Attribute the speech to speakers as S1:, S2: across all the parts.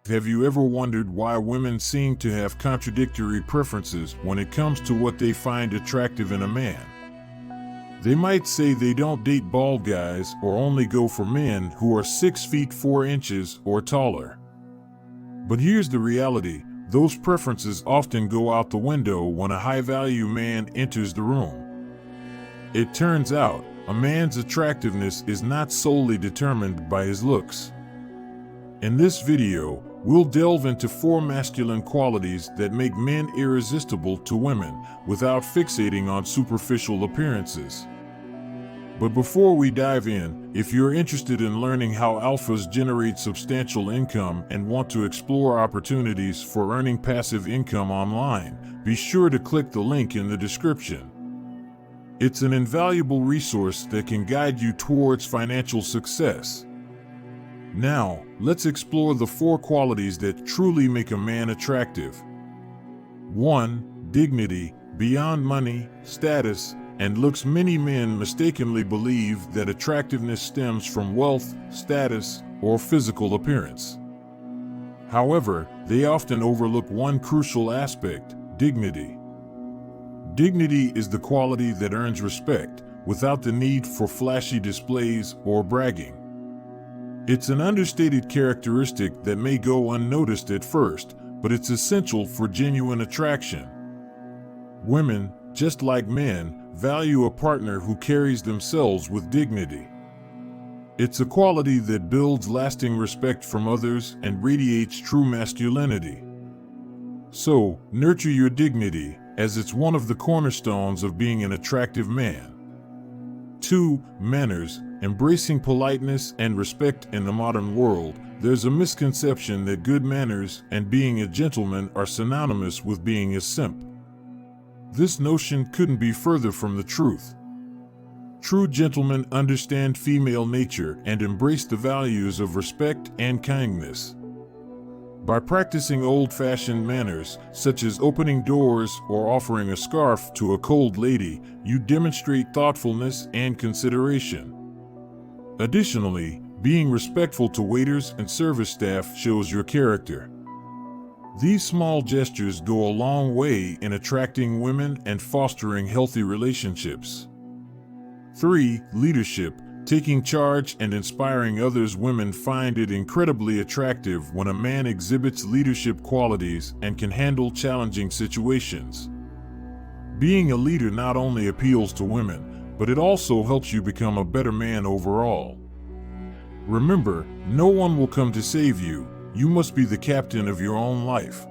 S1: Have you ever wondered why women seem to have contradictory preferences when it comes to what they find attractive in a man? They might say they don't date bald guys or only go for men who are 6 feet 4 inches or taller. But here's the reality: those preferences often go out the window when a high-value man enters the room. It turns out, a man's attractiveness is not solely determined by his looks. In this video, we'll delve into 4 masculine qualities that make men irresistible to women without fixating on superficial appearances. But before we dive in, if you're interested in learning how alphas generate substantial income and want to explore opportunities for earning passive income online, be sure to click the link in the description. It's an invaluable resource that can guide you towards financial success. Now, let's explore the 4 qualities that truly make a man attractive. 1. Dignity. Beyond money, status, and looks, many men mistakenly believe that attractiveness stems from wealth, status, or physical appearance. However, they often overlook one crucial aspect: dignity. Dignity is the quality that earns respect without the need for flashy displays or bragging. It's an understated characteristic that may go unnoticed at first, but it's essential for genuine attraction. Women, just like men, value a partner who carries themselves with dignity. It's a quality that builds lasting respect from others and radiates true masculinity. So, nurture your dignity, as it's one of the cornerstones of being an attractive man. 2. Manners. Embracing politeness and respect. In the modern world, there's a misconception that good manners and being a gentleman are synonymous with being a simp. This notion couldn't be further from the truth. True gentlemen understand female nature and embrace the values of respect and kindness. By practicing old-fashioned manners, such as opening doors or offering a scarf to a cold lady, you demonstrate thoughtfulness and consideration. Additionally, being respectful to waiters and service staff shows your character. These small gestures go a long way in attracting women and fostering healthy relationships. 3. Leadership. Taking charge and inspiring others. Women find it incredibly attractive when a man exhibits leadership qualities and can handle challenging situations. Being a leader not only appeals to women, but it also helps you become a better man overall. Remember, no one will come to save you. You must be the captain of your own life.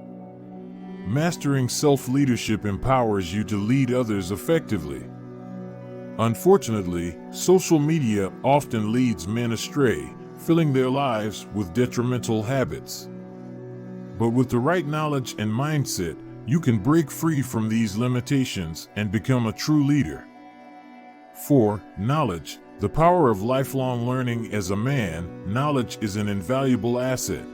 S1: Mastering self-leadership empowers you to lead others effectively. Unfortunately, social media often leads men astray, filling their lives with detrimental habits. But with the right knowledge and mindset, you can break free from these limitations and become a true leader. 4. Knowledge. The power of lifelong learning. As a man, knowledge is an invaluable asset.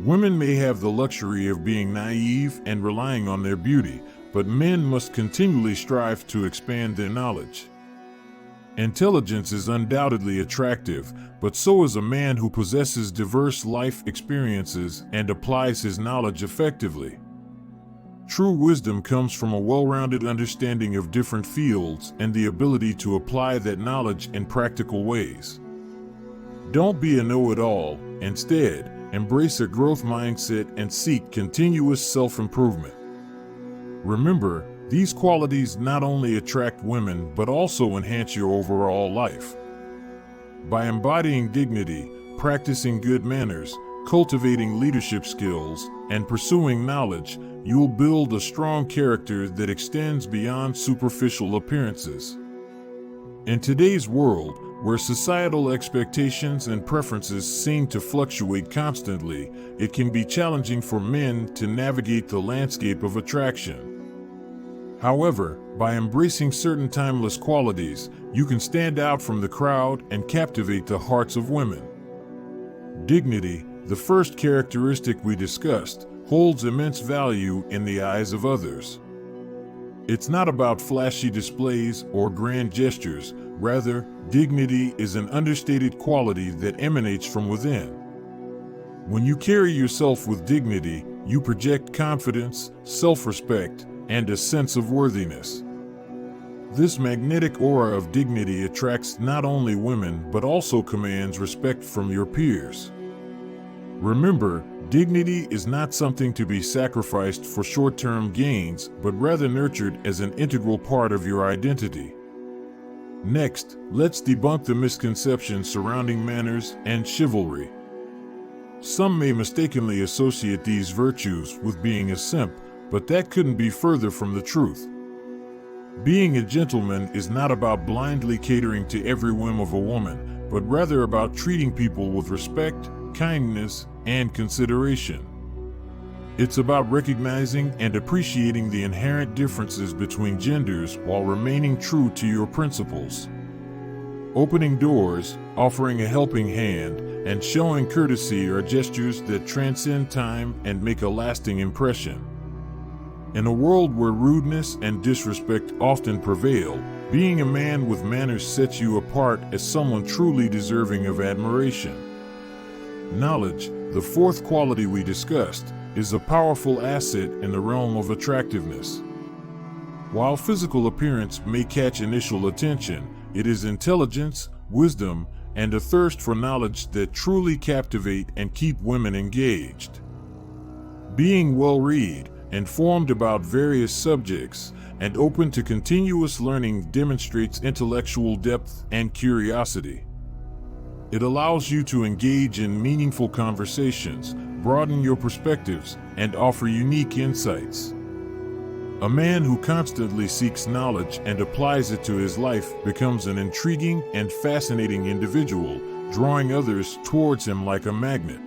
S1: Women may have the luxury of being naive and relying on their beauty, but men must continually strive to expand their knowledge. Intelligence is undoubtedly attractive, but so is a man who possesses diverse life experiences and applies his knowledge effectively. True wisdom comes from a well-rounded understanding of different fields and the ability to apply that knowledge in practical ways. Don't be a know-it-all. Instead, embrace a growth mindset and seek continuous self-improvement. Remember, these qualities not only attract women but also enhance your overall life. By embodying dignity, practicing good manners, cultivating leadership skills, and pursuing knowledge, you'll build a strong character that extends beyond superficial appearances. In today's world, where societal expectations and preferences seem to fluctuate constantly, it can be challenging for men to navigate the landscape of attraction. However, by embracing certain timeless qualities, you can stand out from the crowd and captivate the hearts of women. Dignity, the first characteristic we discussed, holds immense value in the eyes of others. It's not about flashy displays or grand gestures. Rather, dignity is an understated quality that emanates from within. When you carry yourself with dignity, you project confidence, self-respect, and a sense of worthiness. This magnetic aura of dignity attracts not only women but also commands respect from your peers. Remember, dignity is not something to be sacrificed for short-term gains, but rather nurtured as an integral part of your identity. Next, let's debunk the misconceptions surrounding manners and chivalry. Some may mistakenly associate these virtues with being a simp, but that couldn't be further from the truth. Being a gentleman is not about blindly catering to every whim of a woman, but rather about treating people with respect, kindness, and consideration. It's about recognizing and appreciating the inherent differences between genders while remaining true to your principles. Opening doors, offering a helping hand, and showing courtesy are gestures that transcend time and make a lasting impression. In a world where rudeness and disrespect often prevail, being a man with manners sets you apart as someone truly deserving of admiration. Knowledge, the fourth quality we discussed, is a powerful asset in the realm of attractiveness. While physical appearance may catch initial attention, it is intelligence, wisdom, and a thirst for knowledge that truly captivate and keep women engaged. Being well-read, informed about various subjects, and open to continuous learning demonstrates intellectual depth and curiosity. It allows you to engage in meaningful conversations, broaden your perspectives, and offer unique insights. A man who constantly seeks knowledge and applies it to his life becomes an intriguing and fascinating individual, drawing others towards him like a magnet.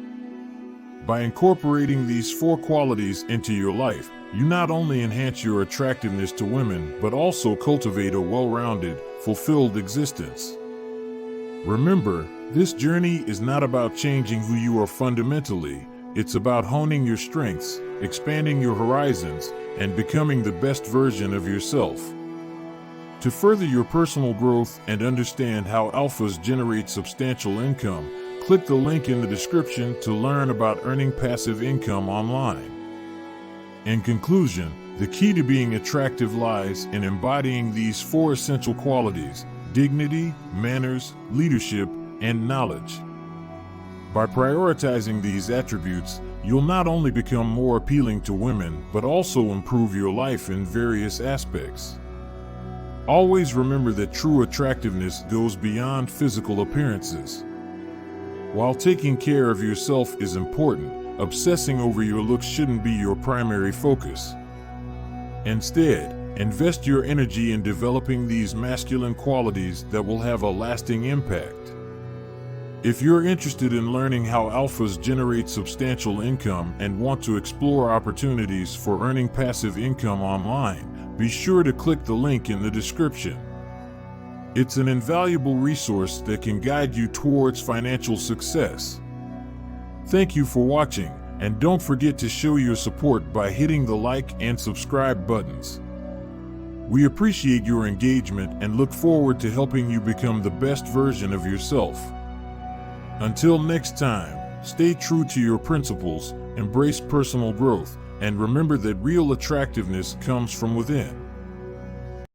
S1: By incorporating these four qualities into your life, you not only enhance your attractiveness to women, but also cultivate a well-rounded, fulfilled existence. Remember, this journey is not about changing who you are fundamentally. It's about honing your strengths, expanding your horizons, and becoming the best version of yourself. To further your personal growth and understand how alphas generate substantial income, click the link in the description to learn about earning passive income online. In conclusion, the key to being attractive lies in embodying these four essential qualities: dignity, manners, leadership, and knowledge. By prioritizing these attributes, you'll not only become more appealing to women, but also improve your life in various aspects. Always remember that true attractiveness goes beyond physical appearances. While taking care of yourself is important, obsessing over your looks shouldn't be your primary focus. Instead, invest your energy in developing these masculine qualities that will have a lasting impact. If you're interested in learning how alphas generate substantial income and want to explore opportunities for earning passive income online, be sure to click the link in the description. It's an invaluable resource that can guide you towards financial success. Thank you for watching, and don't forget to show your support by hitting the like and subscribe buttons. We appreciate your engagement and look forward to helping you become the best version of yourself. Until next time, stay true to your principles, embrace personal growth, and remember that real attractiveness comes from within.